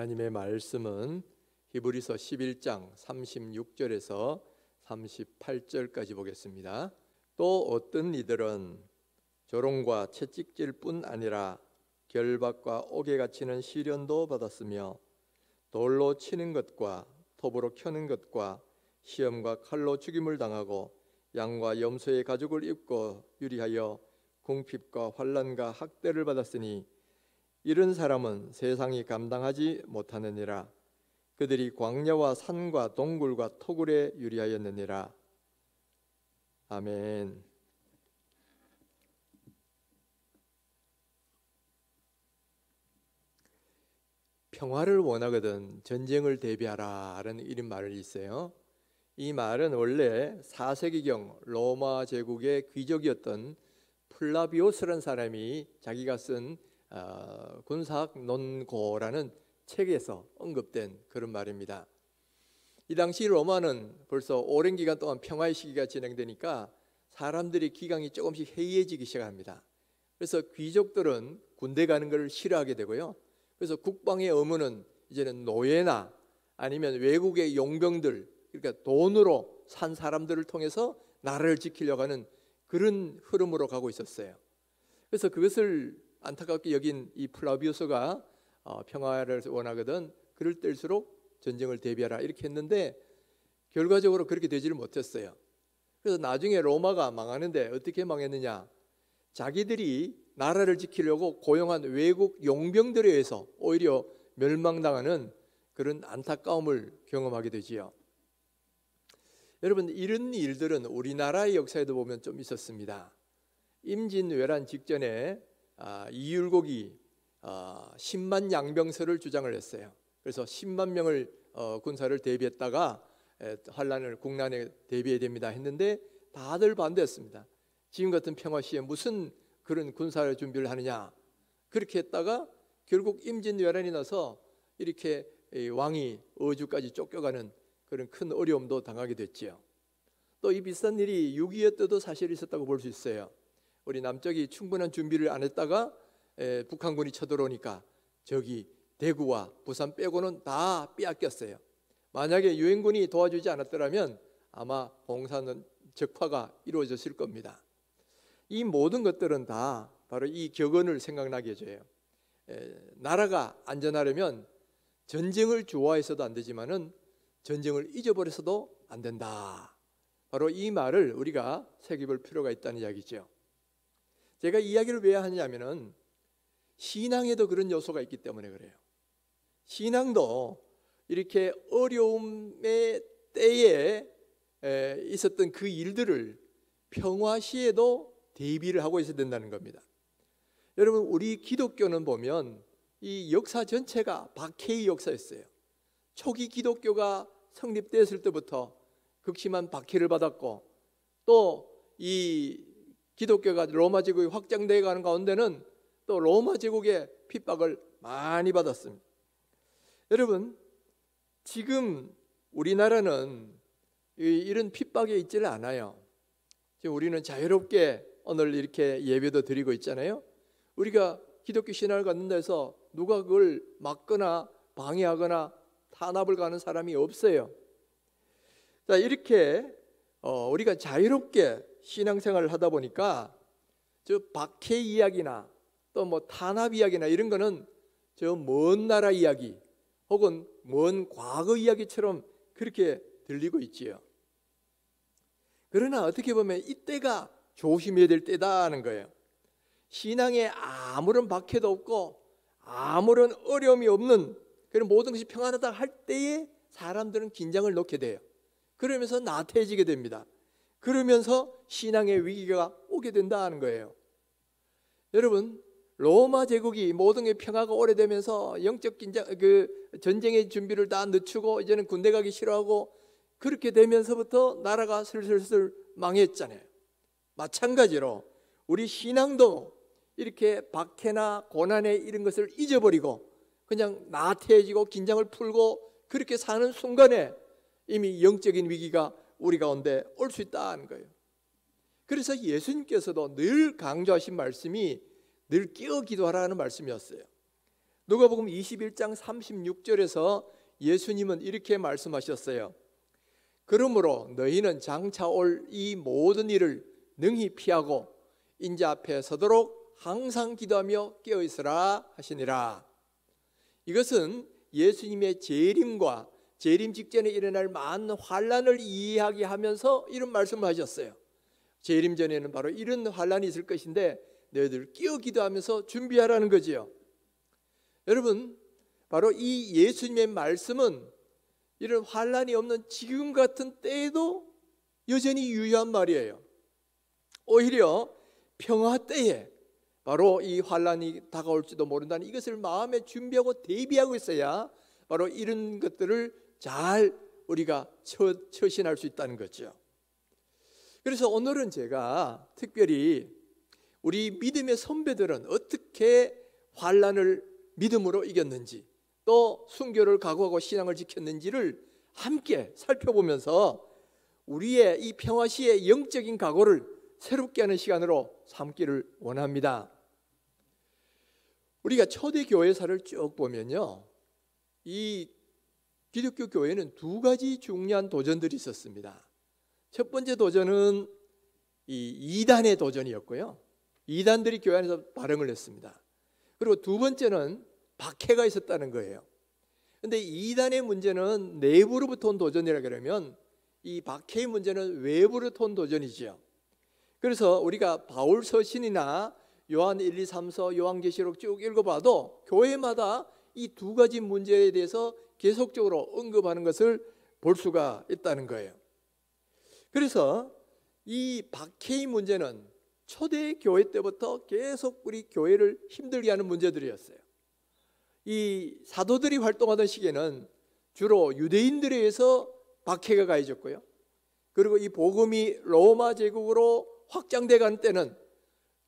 하나님의 말씀은 히브리서 11장 36절에서 38절까지 보겠습니다. 또 어떤 이들은 조롱과 채찍질 뿐 아니라 결박과 옥에 갇히는 시련도 받았으며 돌로 치는 것과 톱으로 켜는 것과 시험과 칼로 죽임을 당하고 양과 염소의 가죽을 입고 유리하여 궁핍과 환난과 학대를 받았으니 이런 사람은 세상이 감당하지 못하느니라. 그들이 광야와 산과 동굴과 토굴에 유리하였느니라. 아멘. 평화를 원하거든 전쟁을 대비하라 라는 이런 말이 있어요. 이 말은 원래 4세기경 로마 제국의 귀족이었던 플라비오스라는 사람이 자기가 쓴 군사학 논고라는 책에서 언급된 그런 말입니다. 이 당시 로마는 벌써 오랜 기간 동안 평화의 시기가 진행되니까 사람들이 기강이 조금씩 해이해지기 시작합니다. 그래서 귀족들은 군대 가는 걸 싫어하게 되고요. 그래서 국방의 의무는 이제는 노예나 아니면 외국의 용병들, 그러니까 돈으로 산 사람들을 통해서 나라를 지키려고 하는 그런 흐름으로 가고 있었어요. 그래서 그것을 안타깝게 여긴 이 플라비우스가 평화를 원하거든 그럴 때일수록 전쟁을 대비하라 이렇게 했는데 결과적으로 그렇게 되지를 못했어요. 그래서 나중에 로마가 망하는데 어떻게 망했느냐, 자기들이 나라를 지키려고 고용한 외국 용병들에 의해서 오히려 멸망당하는 그런 안타까움을 경험하게 되지요. 여러분, 이런 일들은 우리나라의 역사에도 보면 좀 있었습니다. 임진왜란 직전에 이율곡이 10만 양병설을 주장을 했어요. 그래서 10만 명을 군사를 대비했다가 국난에 대비해야 됩니다 했는데 다들 반대했습니다. 지금 같은 평화 시에 무슨 그런 군사 준비를 하느냐, 그렇게 했다가 결국 임진왜란이 나서 이렇게 왕이 어주까지 쫓겨가는 그런 큰 어려움도 당하게 됐지요. 또 이 비슷한 일이 6.25 때도 사실 있었다고 볼 수 있어요. 우리 남쪽이 충분한 준비를 안 했다가 북한군이 쳐들어오니까 저기 대구와 부산 빼고는 다 빼앗겼어요. 만약에 유엔군이 도와주지 않았더라면 아마 봉사는 적파가 이루어졌을 겁니다. 이 모든 것들은 다 바로 이 격언을 생각나게 해줘요. 나라가 안전하려면 전쟁을 좋아해서도 안 되지만은 전쟁을 잊어버려서도 안 된다. 바로 이 말을 우리가 새겨볼 필요가 있다는 이야기죠. 제가 이 이야기를 왜 하냐면은 신앙에도 그런 요소가 있기 때문에 그래요. 신앙도 이렇게 어려움의 때에 있었던 그 일들을 평화 시에도 대비를 하고 있어야 된다는 겁니다. 여러분, 우리 기독교는 보면 이 역사 전체가 박해의 역사였어요. 초기 기독교가 성립되었을 때부터 극심한 박해를 받았고, 또 이 기독교가 로마 제국이 확장되어 가는 가운데는 또 로마 제국의 핍박을 많이 받았습니다. 여러분, 지금 우리나라는 이런 핍박에 있지를 않아요. 지금 우리는 자유롭게 오늘 이렇게 예배도 드리고 있잖아요. 우리가 기독교 신앙을 갖는다 해서 누가 그걸 막거나 방해하거나 탄압을 가는 사람이 없어요. 자, 이렇게 우리가 자유롭게 신앙생활을 하다 보니까 저 박해 이야기나 또 뭐 탄압 이야기나 이런 거는 저 먼 나라 이야기 혹은 먼 과거 이야기처럼 그렇게 들리고 있지요. 그러나 어떻게 보면 이때가 조심해야 될 때다는 거예요. 신앙에 아무런 박해도 없고 아무런 어려움이 없는 그런 모든 것이 평안하다 할 때에 사람들은 긴장을 놓게 돼요. 그러면서 나태해지게 됩니다. 그러면서 신앙의 위기가 오게 된다는 거예요. 여러분, 로마 제국이 모든 게 평화가 오래되면서 영적 긴장, 전쟁의 준비를 다 늦추고 이제는 군대 가기 싫어하고 그렇게 되면서부터 나라가 슬슬 망했잖아요. 마찬가지로 우리 신앙도 이렇게 박해나 고난에 이런 것을 잊어버리고 그냥 나태해지고 긴장을 풀고 그렇게 사는 순간에 이미 영적인 위기가 우리 가운데 올 수 있다는 거예요. 그래서 예수님께서도 늘 강조하신 말씀이 늘 깨어 기도하라는 말씀이었어요. 누가복음 21장 36절에서 예수님은 이렇게 말씀하셨어요. 그러므로 너희는 장차 올 이 모든 일을 능히 피하고 인자 앞에 서도록 항상 기도하며 깨어 있으라 하시니라. 이것은 예수님의 재림과 재림 직전에 일어날 많은 환난을 이야기하면서 이런 말씀을 하셨어요. 재림 전에는 바로 이런 환난이 있을 것인데 너희들 깨어 기도하면서 준비하라는 거지요. 여러분, 바로 이 예수님의 말씀은 이런 환난이 없는 지금 같은 때에도 여전히 유효한 말이에요. 오히려 평화 때에 바로 이 환난이 다가올지도 모른다는 이것을 마음에 준비하고 대비하고 있어야 바로 이런 것들을 잘 우리가 처신할 수 있다는 거죠. 그래서 오늘은 제가 특별히 우리 믿음의 선배들은 어떻게 환난을 믿음으로 이겼는지, 또 순교를 각오하고 신앙을 지켰는지를 함께 살펴보면서 우리의 이 평화시의 영적인 각오를 새롭게 하는 시간으로 삼기를 원합니다. 우리가 초대 교회사를 쭉 보면요, 이 기독교 교회는 두 가지 중요한 도전들이 있었습니다. 첫 번째 도전은 이 이단의 도전이었고요, 이단들이 교회 안에서 발흥을 했습니다. 그리고 두 번째는 박해가 있었다는 거예요. 그런데 이단의 문제는 내부로부터 온 도전이라 그러면 이 박해의 문제는 외부로부터 온 도전이지요. 그래서 우리가 바울 서신이나 요한 1, 2, 3서, 요한계시록 쭉 읽어봐도 교회마다 이 두 가지 문제에 대해서 계속적으로 언급하는 것을 볼 수가 있다는 거예요. 그래서 이 박해의 문제는 초대 교회 때부터 계속 우리 교회를 힘들게 하는 문제들이었어요. 이 사도들이 활동하던 시기에는 주로 유대인들에 의해서 박해가 가해졌고요, 그리고 이 복음이 로마 제국으로 확장돼 가는 때는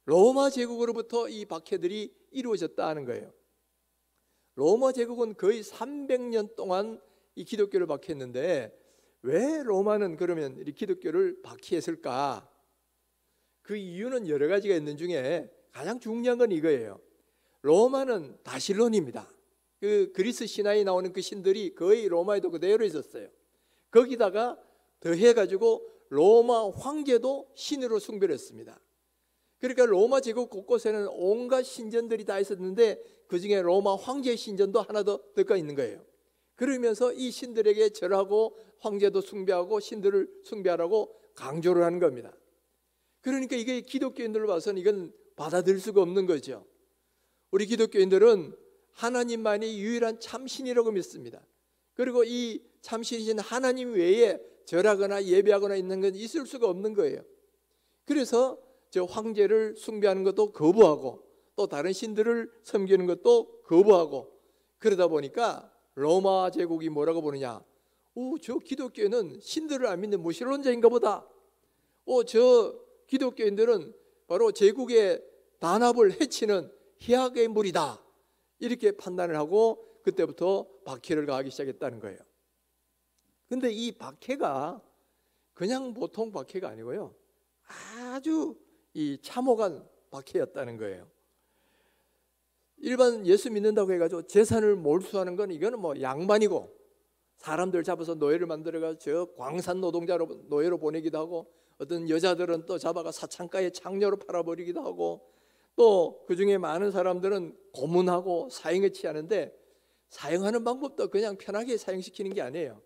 로마 제국으로부터 이 박해들이 이루어졌다 하는 거예요. 로마 제국은 거의 300년 동안 이 기독교를 박해했는데 왜 로마는 그러면 이 기독교를 박해했을까? 그 이유는 여러 가지가 있는 중에 가장 중요한 건 이거예요. 로마는 다실론입니다. 그 그리스 신화에 나오는 그 신들이 거의 로마에도 그대로 있었어요. 거기다가 더해가지고 로마 황제도 신으로 숭배를 했습니다. 그러니까 로마 제국 곳곳에는 온갖 신전들이 다 있었는데 그 중에 로마 황제의 신전도 하나 더 들어가 있는 거예요. 그러면서 이 신들에게 절하고 황제도 숭배하고 신들을 숭배하라고 강조를 하는 겁니다. 그러니까 이게 기독교인들로 봐서는 이건 받아들일 수가 없는 거죠. 우리 기독교인들은 하나님만이 유일한 참신이라고 믿습니다. 그리고 이 참신이신 하나님 외에 절하거나 예배하거나 있는 건 있을 수가 없는 거예요. 그래서 저 황제를 숭배하는 것도 거부하고 또 다른 신들을 섬기는 것도 거부하고, 그러다 보니까 로마 제국이 뭐라고 보느냐, 저 기독교인은 신들을 안 믿는 무신론자인가 보다. 저 기독교인들은 바로 제국의 단합을 해치는 희악의 무리다, 이렇게 판단을 하고 그때부터 박해를 가하기 시작했다는 거예요. 근데 이 박해가 그냥 보통 박해가 아니고요, 아주 이 참혹한 박해였다는 거예요. 일반 예수 믿는다고 해가지고 재산을 몰수하는 건 이거는 뭐 양반이고, 사람들 잡아서 노예를 만들어가지고 저 광산 노동자로 노예로 보내기도 하고, 어떤 여자들은 또 잡아가 사창가에 창녀로 팔아버리기도 하고, 또 그중에 많은 사람들은 고문하고 사형에 취하는데 사용하는 방법도 그냥 편하게 사용시키는 게 아니에요.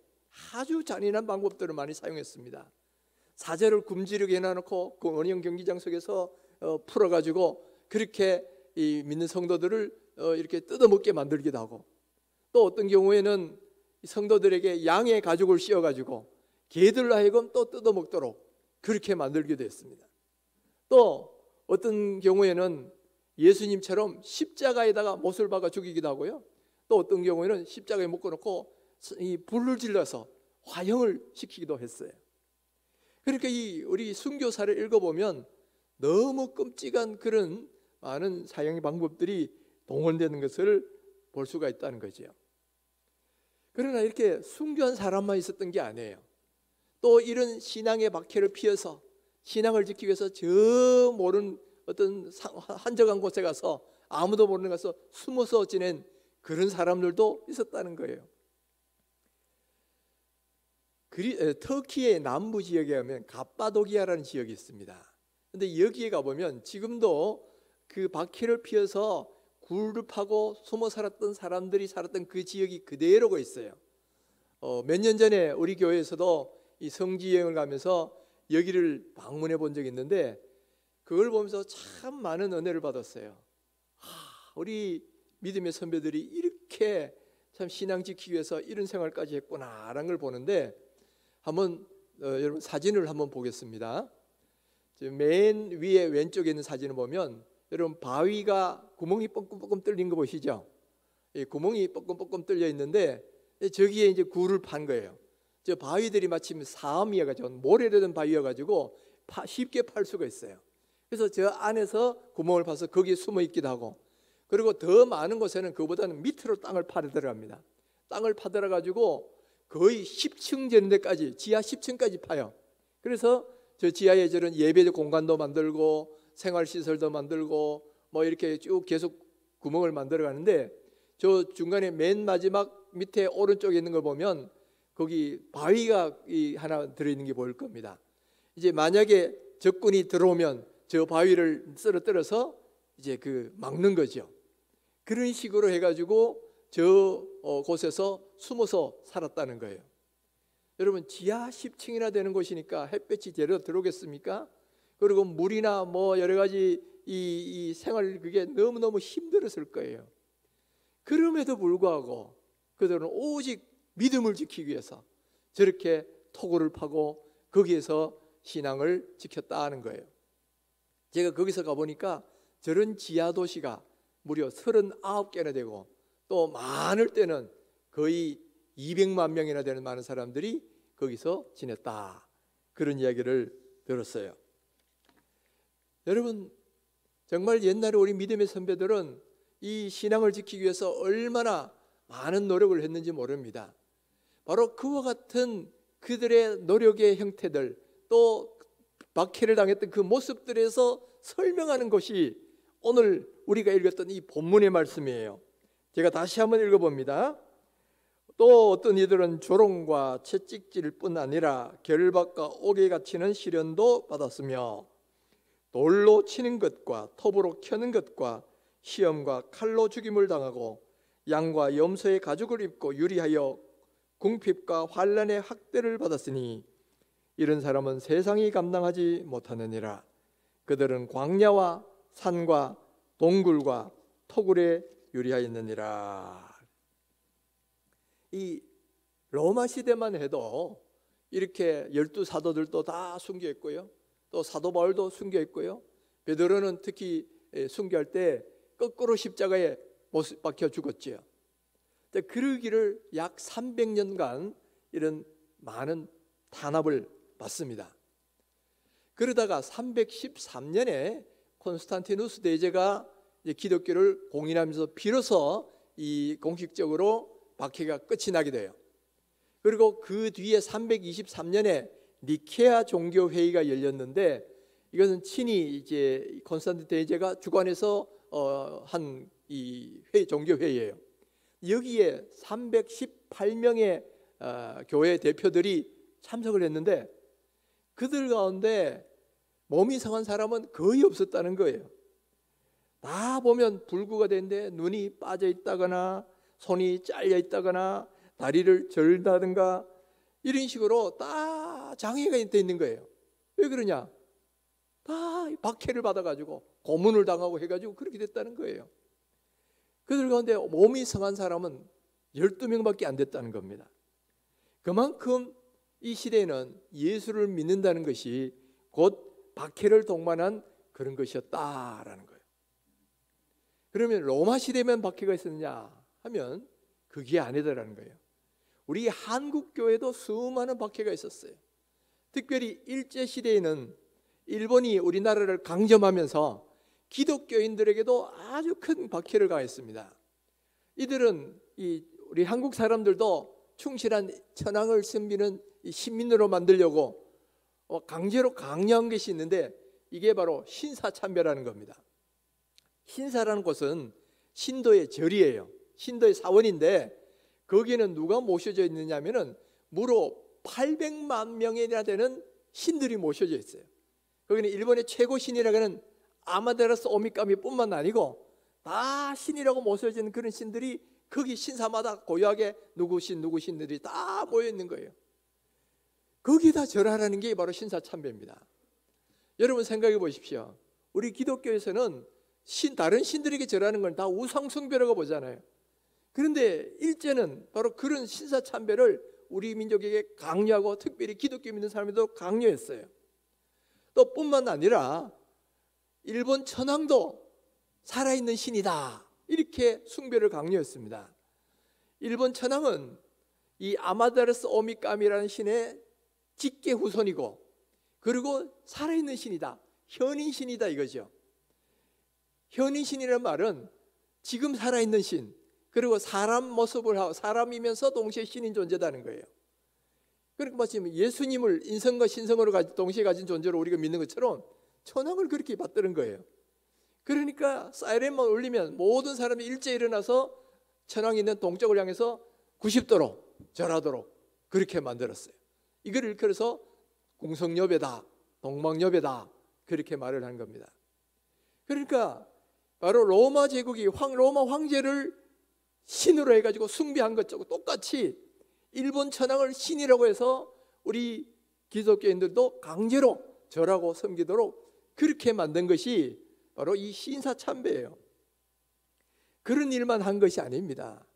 아주 잔인한 방법들을 많이 사용했습니다. 사제를 굶주리게 해놔놓고 그 원형 경기장 속에서 풀어가지고 그렇게 이 믿는 성도들을 이렇게 뜯어먹게 만들기도 하고, 또 어떤 경우에는 성도들에게 양의 가죽을 씌워가지고 개들로 하여금 또 뜯어먹도록 그렇게 만들기도 했습니다. 또 어떤 경우에는 예수님처럼 십자가에다가 못을 박아 죽이기도 하고요, 또 어떤 경우에는 십자가에 묶어놓고 이 불을 질러서 화형을 시키기도 했어요. 그러니까 이 우리 순교사를 읽어보면 너무 끔찍한 그런 많은 사형의 방법들이 동원되는 것을 볼 수가 있다는 거죠. 그러나 이렇게 순교한 사람만 있었던 게 아니에요. 또 이런 신앙의 박해를 피해서 신앙을 지키기 위해서 저 모르는 어떤 한적한 곳에 가서 아무도 모르는 곳에서 숨어서 지낸 그런 사람들도 있었다는 거예요. 터키의 남부 지역에 가면 갑바도기아라는 지역이 있습니다. 근데 여기에 가보면 지금도 그 바퀴를 피워서 굴을 파고 숨어 살았던 사람들이 살았던 그 지역이 그대로가 있어요. 몇 년 전에 우리 교회에서도 이 성지 여행을 가면서 여기를 방문해 본 적이 있는데 그걸 보면서 참 많은 은혜를 받았어요. 우리 믿음의 선배들이 이렇게 참 신앙 지키기 위해서 이런 생활까지 했구나라는 걸 보는데 한번 여러분 사진을 한번 보겠습니다. 맨 위에 왼쪽에 있는 사진을 보면 여러분 바위가 구멍이 뻥뻥뻥 뚫린 거 보시죠? 구멍이 뻥뻥뻥 뚫려 있는데 저기에 이제 굴을 판 거예요. 저 바위들이 마침 사암이어가지고 모래를 바위여가지고 쉽게 팔 수가 있어요. 그래서 저 안에서 구멍을 파서 거기에 숨어 있기도 하고, 그리고 더 많은 곳에는 그보다는 밑으로 땅을 파려 들어갑니다. 땅을 파들어 가지고 거의 10층 되는 데까지, 지하 10층까지 파요. 그래서 저 지하에 저런 예배 공간도 만들고 생활시설도 만들고 뭐 이렇게 쭉 계속 구멍을 만들어 가는데, 저 중간에 맨 마지막 밑에 오른쪽에 있는 걸 보면 거기 바위가 하나 들어있는 게 보일 겁니다. 이제 만약에 적군이 들어오면 저 바위를 쓰러뜨려서 이제 막는 거죠. 그런 식으로 해가지고 저 곳에서 숨어서 살았다는 거예요. 여러분, 지하 10층이나 되는 곳이니까 햇볕이 제대로 들어오겠습니까? 그리고 물이나 뭐 여러 가지 이 생활 그게 너무너무 힘들었을 거예요. 그럼에도 불구하고 그들은 오직 믿음을 지키기 위해서 저렇게 토굴을 파고 거기에서 신앙을 지켰다는 거예요. 제가 거기서 가보니까 저런 지하 도시가 무려 39개나 되고 또 많을 때는 거의 200만 명이나 되는 많은 사람들이 거기서 지냈다, 그런 이야기를 들었어요. 여러분, 정말 옛날에 우리 믿음의 선배들은 이 신앙을 지키기 위해서 얼마나 많은 노력을 했는지 모릅니다. 바로 그와 같은 그들의 노력의 형태들, 또 박해를 당했던 그 모습들에서 설명하는 것이 오늘 우리가 읽었던 이 본문의 말씀이에요. 제가 다시 한번 읽어봅니다. 또 어떤 이들은 조롱과 채찍질 뿐 아니라 결박과 옥에 갇히는 시련도 받았으며 돌로 치는 것과 톱으로 켜는 것과 시험과 칼로 죽임을 당하고 양과 염소의 가죽을 입고 유리하여 궁핍과 환난의 학대를 받았으니 이런 사람은 세상이 감당하지 못하느니라. 그들은 광야와 산과 동굴과 토굴에 유리하였느니라. 이 로마 시대만 해도 이렇게 12사도들도 다 숨겨 있고요, 또 사도 바울도 숨겨 있고요, 베드로는 특히 순교할 때 거꾸로 십자가에 못 박혀 죽었지요. 그러기를 약 300년간 이런 많은 탄압을 받습니다. 그러다가 313년에 콘스탄티누스 대제가 기독교를 공인하면서 비로소 이 공식적으로 박해가 끝이 나게 돼요. 그리고 그 뒤에 323년에 니케아 종교 회의가 열렸는데, 이것은 친히 이제 콘스탄티누스 대제가 주관해서 한 이 종교 회의예요. 여기에 318명의 교회 대표들이 참석을 했는데 그들 가운데 몸이 상한 사람은 거의 없었다는 거예요. 다 보면 불구가 되는데 눈이 빠져 있다거나 손이 잘려 있다거나 다리를 절다든가 이런 식으로 다 장애가 있는 거예요. 왜 그러냐? 다 박해를 받아가지고 고문을 당하고 해가지고 그렇게 됐다는 거예요. 그들 가운데 몸이 상한 사람은 12명밖에 안 됐다는 겁니다. 그만큼 이 시대에는 예수를 믿는다는 것이 곧 박해를 동반한 그런 것이었다라는 거예요. 그러면 로마 시대면 박해가 있었느냐 하면 그게 아니더라는 거예요. 우리 한국 교회도 수많은 박해가 있었어요. 특별히 일제시대에는 일본이 우리나라를 강점하면서 기독교인들에게도 아주 큰 박해를 가했습니다. 이들은 우리 한국 사람들도 충실한 천황을 섬기는 시민으로 만들려고 강제로 강요한 것이 있는데, 이게 바로 신사참배라는 겁니다. 신사라는 것은 신도의 절이에요. 신도의 사원인데 거기에는 누가 모셔져 있느냐면은 무려 800만 명이나 되는 신들이 모셔져 있어요. 거기는 일본의 최고 신이라고 하는 아마테라스 오미카미뿐만 아니고 다 신이라고 모셔지는 그런 신들이 거기 신사마다 고유하게 누구 신들이 다 모여 있는 거예요. 거기다 절하라는 게 바로 신사참배입니다. 여러분 생각해 보십시오. 우리 기독교에서는 다른 신들에게 절하는 건 다 우상숭배라고 보잖아요. 그런데 일제는 바로 그런 신사참배를 우리 민족에게 강요하고 특별히 기독교 믿는 사람들도 강요했어요. 또 뿐만 아니라 일본 천황도 살아있는 신이다 이렇게 숭배를 강요했습니다. 일본 천황은 이 아마테라스 오미카미라는 신의 직계 후손이고 그리고 살아있는 신이다, 현인신이다 이거죠. 현인신이라는 말은 지금 살아있는 신, 그리고 사람 모습을 하고 사람이면서 동시에 신인 존재다는 거예요. 그러니까 마치 예수님을 인성과 신성으로 동시에 가진 존재로 우리가 믿는 것처럼 천황을 그렇게 받드는 거예요. 그러니까 사이렌만 울리면 모든 사람이 일제히 일어나서 천황이 있는 동쪽을 향해서 90도로 절하도록 그렇게 만들었어요. 이걸 일컬어서 공성여배다, 동방여배다 그렇게 말을 한 겁니다. 그러니까 바로 로마 제국이 로마 황제를 신으로 해가지고 숭배한 것하고 똑같이 일본 천황을 신이라고 해서 우리 기독교인들도 강제로 절하고 섬기도록 그렇게 만든 것이 바로 이 신사참배예요. 그런 일만 한 것이 아닙니다.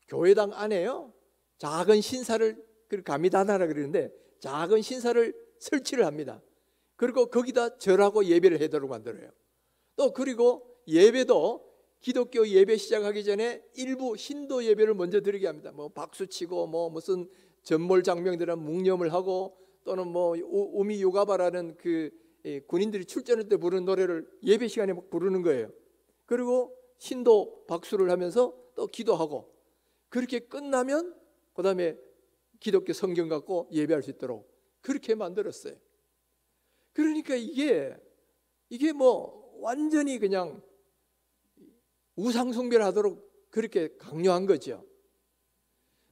교회당 안에요 작은 신사를 가미다나라 그러는데 작은 신사를 설치를 합니다. 그리고 거기다 절하고 예배를 하도록 만들어요. 또 그리고 예배도 기독교 예배 시작하기 전에 일부 신도 예배를 먼저 드리게 합니다. 뭐 박수치고 뭐 무슨 전몰 장병들은 묵념을 하고 또는 뭐 우미 요가바라는 그 군인들이 출전할 때 부르는 노래를 예배 시간에 막 부르는 거예요. 그리고 신도 박수를 하면서 또 기도하고 그렇게 끝나면 그 다음에 기독교 성경 갖고 예배할 수 있도록 그렇게 만들었어요. 그러니까 이게 뭐 완전히 그냥 우상숭배를 하도록 그렇게 강요한 거죠.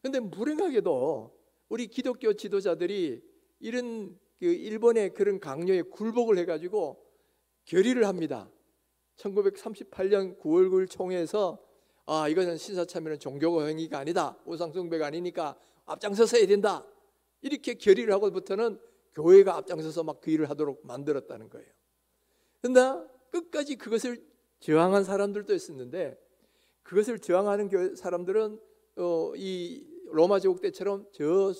그런데 불행하게도 우리 기독교 지도자들이 이런 일본의 그런 강요에 굴복을 해가지고 결의를 합니다. 1938년 9월 9일 총회에서 이것은 신사참배는 종교 행위가 아니다, 우상숭배가 아니니까 앞장서서 해야 된다 이렇게 결의를 하고부터는 교회가 앞장서서 막 그 일을 하도록 만들었다는 거예요. 그런데 끝까지 그것을 저항한 사람들도 있었는데 그것을 저항하는 사람들은 이 로마 제국 때처럼 저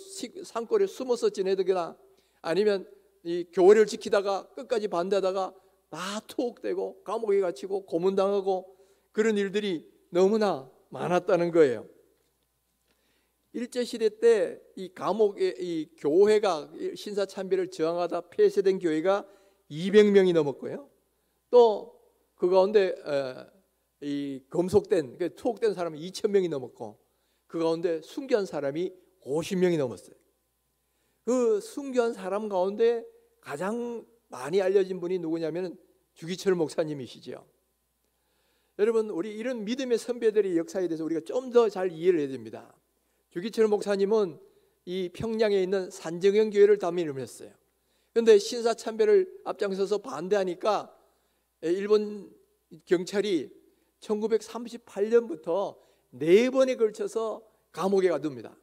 산골에 숨어서 지내거나 아니면 이 교회를 지키다가 끝까지 반대하다가 다 투옥되고 감옥에 갇히고 고문당하고 그런 일들이 너무나 많았다는 거예요. 일제시대 때 이 감옥에 이 교회가 신사참배를 저항하다 폐쇄된 교회가 200명이 넘었고요. 또 그 가운데 이 검속된 투옥된 사람이 2,000명이 넘었고 그 가운데 순교한 사람이 50명이 넘었어요. 그 순교한 사람 가운데 가장 많이 알려진 분이 누구냐면 주기철 목사님이시죠. 여러분 우리 이런 믿음의 선배들의 역사에 대해서 우리가 좀 더 잘 이해를 해야 됩니다. 주기철 목사님은 이 평양에 있는 산정형 교회를 담임을 했어요. 그런데 신사참배를 앞장서서 반대하니까 일본 경찰이 1938년부터 4번에 걸쳐서 감옥에 가둡니다.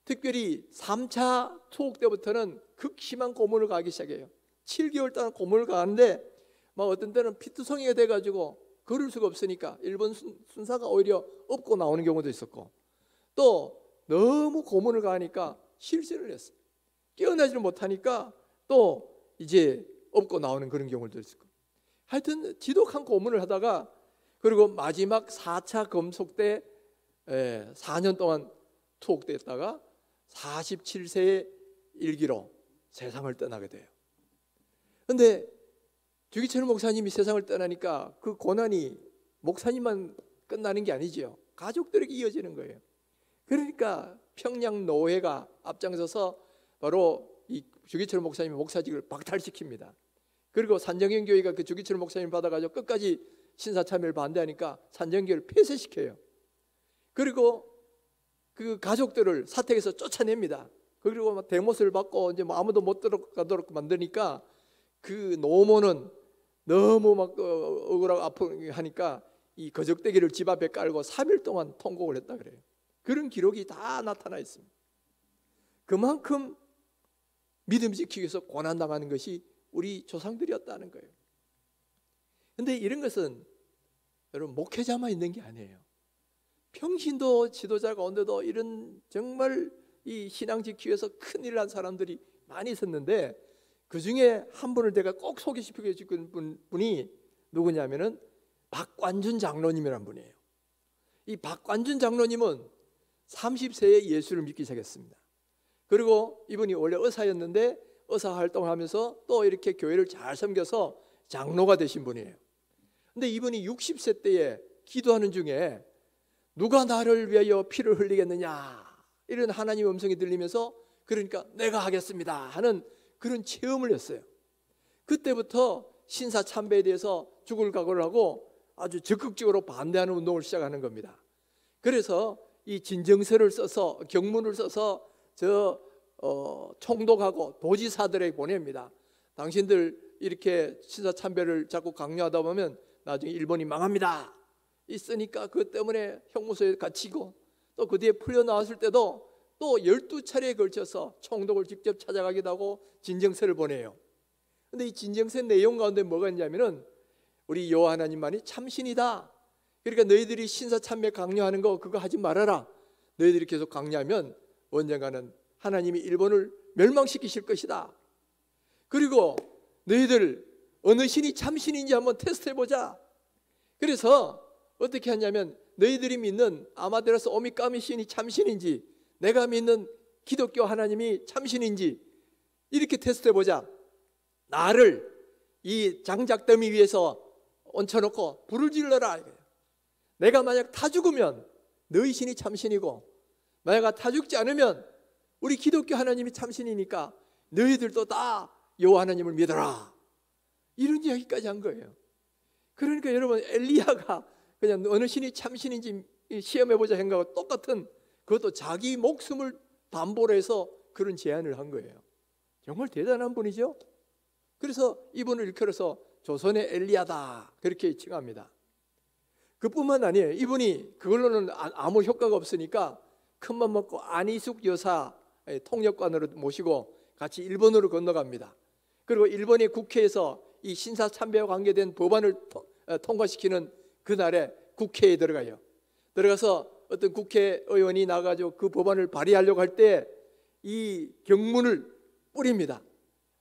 특별히 3차 투옥 때부터는 극심한 고문을 가기 시작해요. 7개월 동안 고문을 가는데 막 어떤 때는 피투성이가 돼가지고 걸을 수가 없으니까 일본 순사가 오히려 업고 나오는 경우도 있었고 또 너무 고문을 가하니까 실신을 했어요. 깨어나지를 못하니까 또 이제 업고 나오는 그런 경우도 있었고 하여튼 지독한 고문을 하다가 그리고 마지막 4차 검속 때 4년 동안 투옥됐다가 47세의 일기로 세상을 떠나게 돼요. 그런데 주기철 목사님이 세상을 떠나니까 그 고난이 목사님만 끝나는 게 아니죠. 가족들에게 이어지는 거예요. 그러니까 평양 노회가 앞장서서 바로 이 주기철 목사님의 목사직을 박탈시킵니다. 그리고 산정형 교회가 그 주기철 목사님 받아가지고 끝까지 신사참배를 반대하니까 산정교회를 폐쇄시켜요. 그리고 그 가족들을 사택에서 쫓아냅니다. 그리고 막 대못을 받고 이제 뭐 아무도 못 들어가도록 만드니까 그 노모는 너무 막 억울하고 아프게 하니까 이 거적대기를 집 앞에 깔고 3일 동안 통곡을 했다 그래요. 그런 기록이 다 나타나 있습니다. 그만큼 믿음 지키기 위해서 고난당하는 것이 우리 조상들이었다는 거예요. 그런데 이런 것은 여러분 목회자만 있는 게 아니에요. 평신도 지도자 가운데도 이런 정말 이 신앙 지키기 위해서 큰일을 한 사람들이 많이 있었는데, 그 중에 한 분을 제가 꼭 소개시켜 줄 분이 누구냐면은 박관준 장로님이라는 분이에요. 이 박관준 장로님은 30세에 예수를 믿기 시작했습니다. 그리고 이분이 원래 의사였는데 의사 활동하면서 또 이렇게 교회를 잘 섬겨서 장로가 되신 분이에요. 근데 이분이 60세 때에 기도하는 중에 누가 나를 위하여 피를 흘리겠느냐 이런 하나님의 음성이 들리면서, 그러니까 내가 하겠습니다 하는 그런 체험을 했어요. 그때부터 신사 참배에 대해서 죽을 각오를 하고 아주 적극적으로 반대하는 운동을 시작하는 겁니다. 그래서 이 진정서를 써서 경문을 써서 총독하고 도지사들에게 보냅니다. 당신들 이렇게 신사 참배를 자꾸 강요하다 보면 나중에 일본이 망합니다. 있으니까 그것 때문에 형무소에 갇히고, 또 그 뒤에 풀려 나왔을 때도 또 12차례에 걸쳐서 총독을 직접 찾아가기도 하고 진정서를 보내요. 근데 이 진정서 내용 가운데 뭐가 있냐면은 우리 여호와 하나님만이 참신이다. 그러니까 너희들이 신사 참배 강요하는 거 그거 하지 말아라. 너희들이 계속 강요하면 언젠가는 하나님이 일본을 멸망시키실 것이다. 그리고 너희들 어느 신이 참신인지 한번 테스트해보자. 그래서 어떻게 하냐면 너희들이 믿는 아마데라스 오미카미 신이 참신인지 내가 믿는 기독교 하나님이 참신인지 이렇게 테스트해보자. 나를 이 장작더미 위에서 얹혀놓고 불을 질러라. 내가 만약 타 죽으면 너희 신이 참신이고, 만약 타 죽지 않으면 우리 기독교 하나님이 참신이니까 너희들도 다 여호와 하나님을 믿어라. 이런 이야기까지 한 거예요. 그러니까 여러분, 엘리야가 그냥 어느 신이 참신인지 시험해보자 생각하고 똑같은, 그것도 자기 목숨을 담보로 해서 그런 제안을 한 거예요. 정말 대단한 분이죠. 그래서 이분을 일컬어서 조선의 엘리야다 그렇게 칭합니다. 그뿐만 아니에요. 이분이 그걸로는 아무 효과가 없으니까 큰맘 먹고 안희숙 여사 통역관으로 모시고 같이 일본으로 건너갑니다. 그리고 일본의 국회에서 이 신사 참배와 관계된 법안을 통과시키는 그날에 국회에 들어가요. 들어가서 어떤 국회의원이 나가지고 그 법안을 발의하려고 할 때 이 경문을 뿌립니다.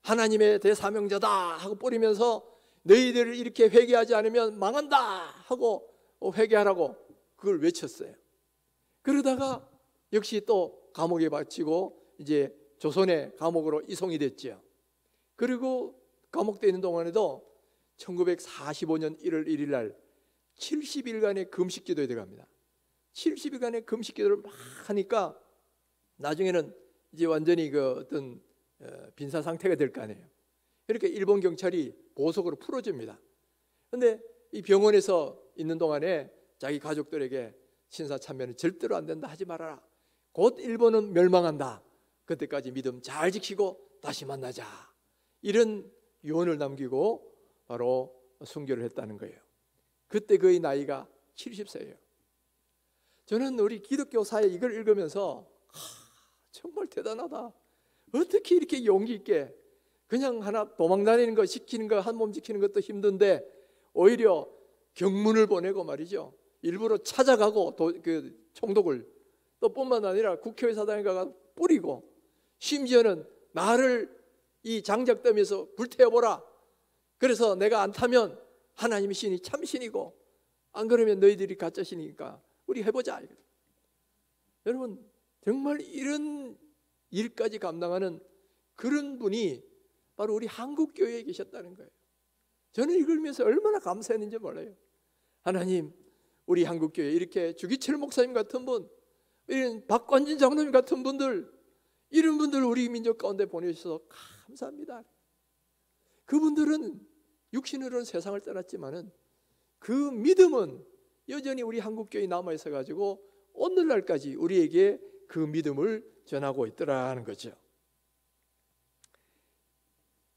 하나님의 대사명자다 하고 뿌리면서 너희들을 이렇게 회개하지 않으면 망한다 하고 회개하라고 그걸 외쳤어요. 그러다가 역시 또 감옥에 바치고 이제 조선의 감옥으로 이송이 됐죠. 그리고 감옥돼 있는 동안에도 1945년 1월 1일 날 70일간의 금식 기도에 들어갑니다. 70일간의 금식 기도를 막 하니까 나중에는 이제 완전히 그 어떤 빈사 상태가 될 거 아니에요. 그러니까 일본 경찰이 보석으로 풀어줍니다. 그런데 이 병원에서 있는 동안에 자기 가족들에게 신사 참배는 절대로 안 된다, 하지 말아라. 곧 일본은 멸망한다. 그때까지 믿음 잘 지키고 다시 만나자. 이런 유언을 남기고 바로 순교를 했다는 거예요. 그때 그의 나이가 70세예요. 저는 우리 기독교 사회 이걸 읽으면서 정말 대단하다. 어떻게 이렇게 용기 있게 그냥 하나 도망다니는 거 시키는 거 한 몸 지키는 것도 힘든데 오히려 경문을 보내고 말이죠. 일부러 찾아가고 그 총독을 또 뿐만 아니라 국회의사당에 가서 뿌리고, 심지어는 나를 이 장작더미에서 불태워보라. 그래서 내가 안 타면 하나님의 신이 참신이고 안 그러면 너희들이 가짜신이니까 우리 해보자. 여러분, 정말 이런 일까지 감당하는 그런 분이 바로 우리 한국교회에 계셨다는 거예요. 저는 읽으면서 얼마나 감사했는지 몰라요. 하나님, 우리 한국교회 이렇게 주기철 목사님 같은 분, 이런 박관진 장로님 같은 분들, 이런 분들 우리 민족 가운데 보내주셔서 감사합니다. 그분들은 육신으로는 세상을 떠났지만은 그 믿음은 여전히 우리 한국교회에 남아있어 가지고 오늘날까지 우리에게 그 믿음을 전하고 있더라는 거죠.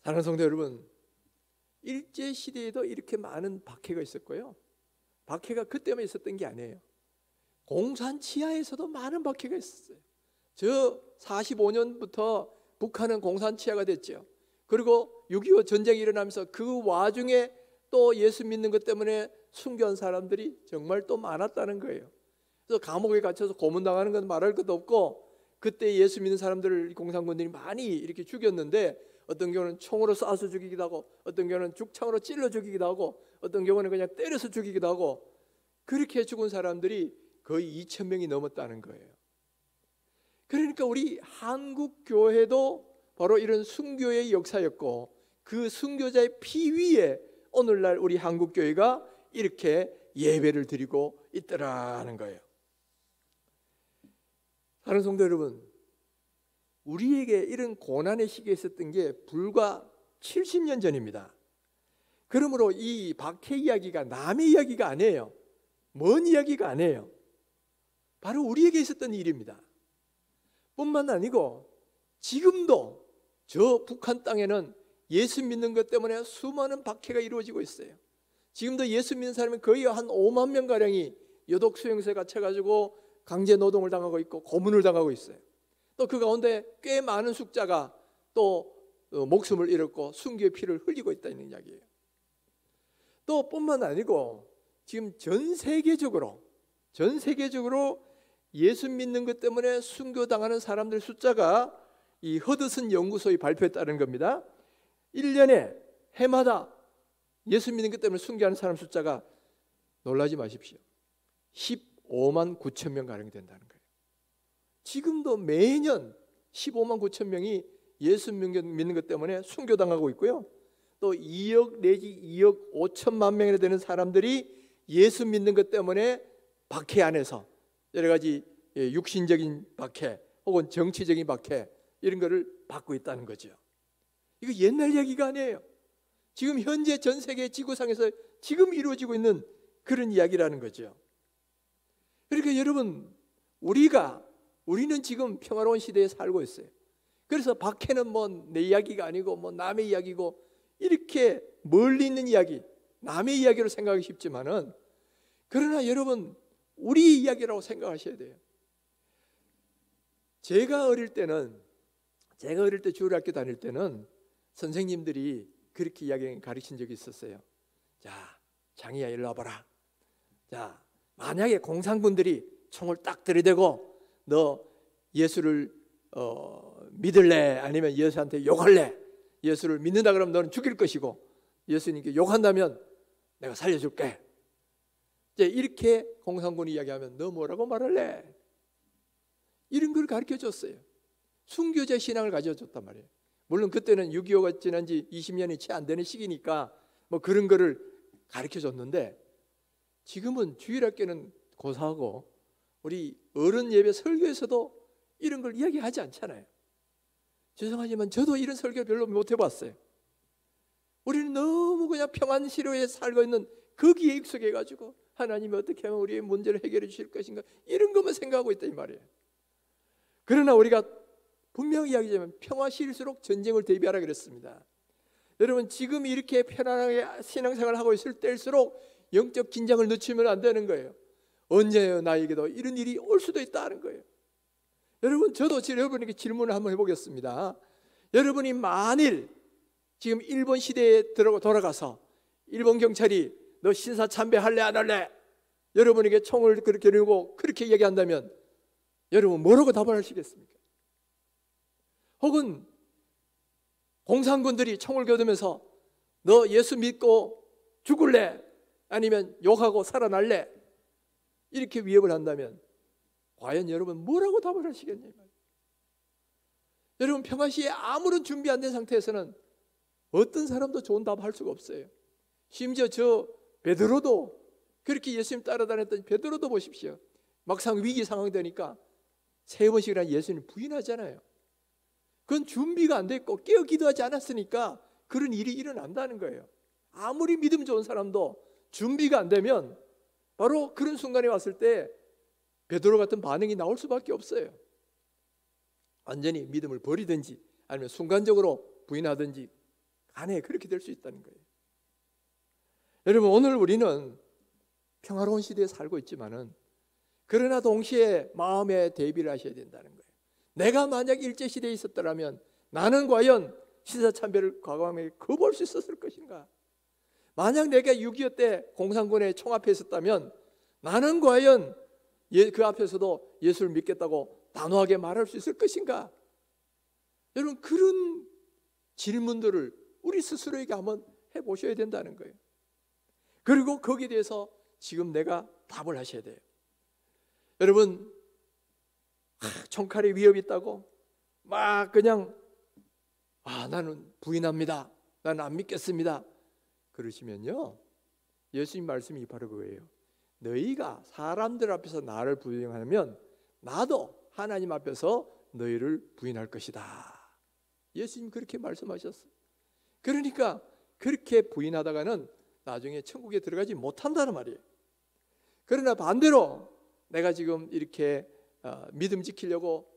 사랑하는 성도 여러분, 일제시대에도 이렇게 많은 박해가 있었고요, 박해가 그때만 있었던 게 아니에요. 공산 치하에서도 많은 박해가 있었어요. 저 45년부터 북한은 공산 치하가 됐죠. 그리고 6.25 전쟁이 일어나면서 그 와중에 또 예수 믿는 것 때문에 순교한 사람들이 정말 또 많았다는 거예요. 그래서 감옥에 갇혀서 고문당하는 건 말할 것도 없고, 그때 예수 믿는 사람들을 공산군들이 많이 이렇게 죽였는데, 어떤 경우는 총으로 쏴서 죽이기도 하고, 어떤 경우는 죽창으로 찔러 죽이기도 하고, 어떤 경우는 그냥 때려서 죽이기도 하고, 그렇게 죽은 사람들이 거의 2,000명이 넘었다는 거예요. 그러니까 우리 한국 교회도 바로 이런 순교의 역사였고, 그 순교자의 피 위에 오늘날 우리 한국 교회가 이렇게 예배를 드리고 있더라는 거예요. 사랑하는 성도 여러분, 우리에게 이런 고난의 시기에 있었던 게 불과 70년 전입니다. 그러므로 이 박해 이야기가 남의 이야기가 아니에요. 먼 이야기가 아니에요. 바로 우리에게 있었던 일입니다. 뿐만 아니고 지금도 저 북한 땅에는 예수 믿는 것 때문에 수많은 박해가 이루어지고 있어요. 지금도 예수 믿는 사람이 거의 한 5만 명가량이 여독 수용소에 갇혀가지고 강제 노동을 당하고 있고 고문을 당하고 있어요. 또 그 가운데 꽤 많은 숙자가 또 목숨을 잃었고 순교의 피를 흘리고 있다는 이야기예요. 또 뿐만 아니고 지금 전 세계적으로 예수 믿는 것 때문에 순교당하는 사람들 숫자가 이 허드슨 연구소의 발표에 따른 겁니다. 1년에 해마다 예수 믿는 것 때문에 순교하는 사람 숫자가, 놀라지 마십시오, 15만 9천 명 가량이 된다는 거예요. 지금도 매년 15만 9천 명이 예수 믿는 것 때문에 순교당하고 있고요, 또 2억 내지 2억 5천만 명이나 되는 사람들이 예수 믿는 것 때문에 박해 안에서 여러 가지 육신적인 박해 혹은 정치적인 박해 이런 거를 받고 있다는 거죠. 이거 옛날 이야기가 아니에요. 지금 현재 전 세계 지구상에서 지금 이루어지고 있는 그런 이야기라는 거죠. 그러니까 여러분, 우리는 지금 평화로운 시대에 살고 있어요. 그래서 박해는 뭐 내 이야기가 아니고 뭐 남의 이야기고 이렇게 멀리 있는 이야기, 남의 이야기로 생각하기 쉽지만은, 그러나 여러분, 우리 이야기라고 생각하셔야 돼요. 제가 어릴 때 주일학교 다닐 때는 선생님들이 그렇게 가르친 적이 있었어요. 자, 장이야 일로 와봐라. 자, 만약에 공산군들이 총을 딱 들이대고 너 예수를 믿을래? 아니면 예수한테 욕할래? 예수를 믿는다 그러면 너는 죽일 것이고, 예수님께 욕한다면 내가 살려줄게. 이제 이렇게 공산군이 이야기하면 너 뭐라고 말할래? 이런 걸 가르쳐줬어요. 순교자 신앙을 가르쳐줬단 말이에요. 물론 그때는 6.25가 지난 지 20년이 채 안 되는 시기니까 뭐 그런 거를 가르쳐줬는데, 지금은 주일학교는 고사하고 우리 어른 예배 설교에서도 이런 걸 이야기하지 않잖아요. 죄송하지만 저도 이런 설교 별로 못 해봤어요. 우리는 너무 그냥 평안 시로에 살고 있는 거기에 익숙해가지고 하나님이 어떻게 하면 우리의 문제를 해결해 주실 것인가, 이런 것만 생각하고 있다 이 말이에요. 그러나 우리가 분명히 이야기하자면 평화시일수록 전쟁을 대비하라 그랬습니다. 여러분, 지금 이렇게 편안하게 신앙생활을 하고 있을 때일수록 영적 긴장을 늦추면 안 되는 거예요. 언제 나에게도 이런 일이 올 수도 있다는 거예요. 여러분, 저도 여러분에게 질문을 한번 해보겠습니다. 여러분이 만일 지금 일본 시대에 돌아가서 일본 경찰이 너 신사참배 할래 안 할래? 여러분에게 총을 그렇게 들고 그렇게 얘기한다면 여러분 뭐라고 답을 하시겠습니까? 혹은 공산군들이 총을 겨누면서 너 예수 믿고 죽을래? 아니면 욕하고 살아날래? 이렇게 위협을 한다면 과연 여러분 뭐라고 답을 하시겠냐고요. 여러분, 평화시에 아무런 준비 안 된 상태에서는 어떤 사람도 좋은 답을 할 수가 없어요. 심지어 저 베드로도, 그렇게 예수님 따라다녔던 베드로도 보십시오. 막상 위기 상황이 되니까 3번씩이나 예수님 부인하잖아요. 그건 준비가 안 됐고 깨어 기도하지 않았으니까 그런 일이 일어난다는 거예요. 아무리 믿음 좋은 사람도 준비가 안 되면 바로 그런 순간이 왔을 때 베드로 같은 반응이 나올 수밖에 없어요. 완전히 믿음을 버리든지 아니면 순간적으로 부인하든지 간에 그렇게 될 수 있다는 거예요. 여러분, 오늘 우리는 평화로운 시대에 살고 있지만은 그러나 동시에 마음의 대비를 하셔야 된다는 거예요. 내가 만약 일제시대에 있었더라면 나는 과연 시사참배를 과감하게 거부할 수 있었을 것인가? 만약 내가 6.25 때 공산군의 총 앞에 있었다면 나는 과연 그 앞에서도 예수를 믿겠다고 단호하게 말할 수 있을 것인가? 여러분, 그런 질문들을 우리 스스로에게 한번 해보셔야 된다는 거예요. 그리고 거기에 대해서 지금 내가 답을 하셔야 돼요. 여러분, 총칼의 위협이 있다고 막 그냥 나는 부인합니다, 나는 안 믿겠습니다, 그러시면요, 예수님 말씀이 바로 그거예요. 너희가 사람들 앞에서 나를 부인하면 나도 하나님 앞에서 너희를 부인할 것이다. 예수님 그렇게 말씀하셨어요. 그러니까 그렇게 부인하다가는 나중에 천국에 들어가지 못한다는 말이에요. 그러나 반대로 내가 지금 이렇게 믿음 지키려고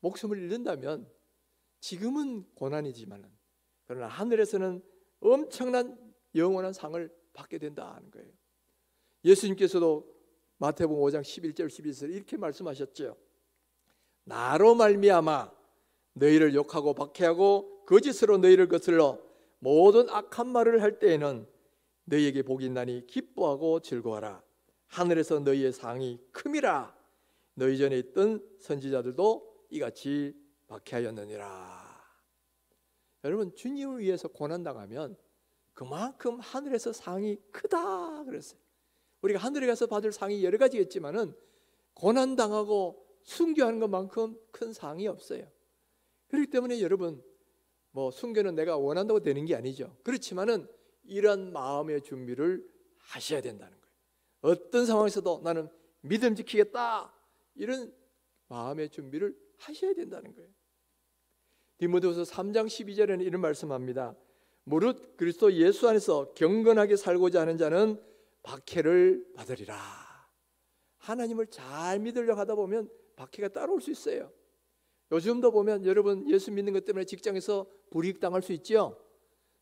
목숨을 잃는다면 지금은 고난이지만 그러나 하늘에서는 엄청난 영원한 상을 받게 된다는 거예요. 예수님께서도 마태복음 5장 11절 12절 이렇게 말씀하셨죠. 나로 말미암아 너희를 욕하고 박해하고 거짓으로 너희를 거슬러 모든 악한 말을 할 때에는 너희에게 복이 있나니 기뻐하고 즐거워하라. 하늘에서 너희의 상이 큼이라. 너희 전에 있던 선지자들도 이같이 박해하였느니라. 여러분, 주님을 위해서 고난당하면 그만큼 하늘에서 상이 크다 그랬어요. 우리가 하늘에 가서 받을 상이 여러 가지겠지만은 고난당하고 순교하는 것만큼 큰 상이 없어요. 그렇기 때문에 여러분, 순교는 내가 원한다고 되는 게 아니죠. 그렇지만은 이런 마음의 준비를 하셔야 된다는 거예요. 어떤 상황에서도 나는 믿음 지키겠다, 이런 마음의 준비를 하셔야 된다는 거예요. 디모데후서 3장 12절에는 이런 말씀합니다. 무릇 그리스도 예수 안에서 경건하게 살고자 하는 자는 박해를 받으리라. 하나님을 잘 믿으려고 하다 보면 박해가 따라올 수 있어요. 요즘도 보면 여러분, 예수 믿는 것 때문에 직장에서 불이익 당할 수 있죠.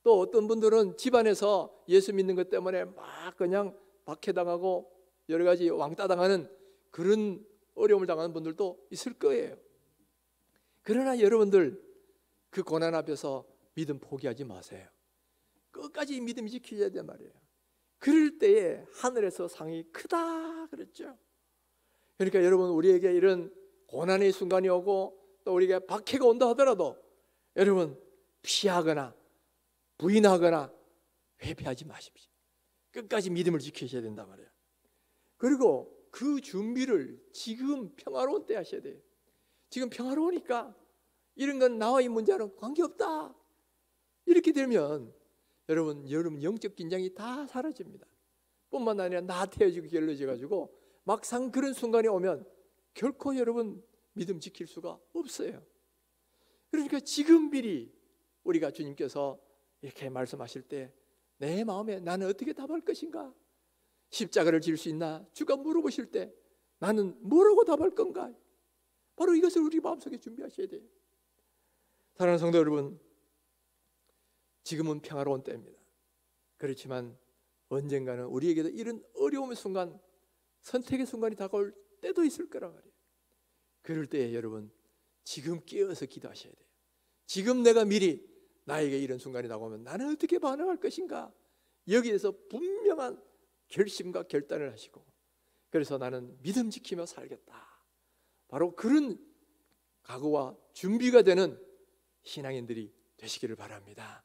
또 어떤 분들은 집안에서 예수 믿는 것 때문에 막 그냥 박해당하고 여러 가지 왕따 당하는 그런 어려움을 당하는 분들도 있을 거예요. 그러나 여러분들, 그 고난 앞에서 믿음 포기하지 마세요. 끝까지 믿음 지키셔야 된 말이에요. 그럴 때에 하늘에서 상이 크다 그랬죠. 그러니까 여러분, 우리에게 이런 고난의 순간이 오고 또 우리에게 박해가 온다 하더라도 여러분, 피하거나 부인하거나 회피하지 마십시오. 끝까지 믿음을 지키셔야 된단 말이에요. 그리고 그 준비를 지금 평화로운 때 하셔야 돼요. 지금 평화로우니까 이런 건 나와 이 문제는 관계없다, 이렇게 되면 여러분 영적 긴장이 다 사라집니다. 뿐만 아니라 나태해지고 게을러져가지고 막상 그런 순간이 오면 결코 여러분 믿음 지킬 수가 없어요. 그러니까 지금 미리 우리가 주님께서 이렇게 말씀하실 때 내 마음에 나는 어떻게 답할 것인가, 십자가를 질 수 있나 주가 물어보실 때 나는 뭐라고 답할 건가, 바로 이것을 우리 마음속에 준비하셔야 돼요. 사랑하는 성도 여러분, 지금은 평화로운 때입니다. 그렇지만 언젠가는 우리에게도 이런 어려움의 순간, 선택의 순간이 다가올 때도 있을 거란 말이에요. 그럴 때에 여러분, 지금 깨어서 기도하셔야 돼요. 지금 내가 미리 나에게 이런 순간이 다가오면 나는 어떻게 반응할 것인가, 여기에서 분명한 결심과 결단을 하시고, 그래서 나는 믿음 지키며 살겠다, 바로 그런 각오와 준비가 되는 신앙인들이 되시기를 바랍니다.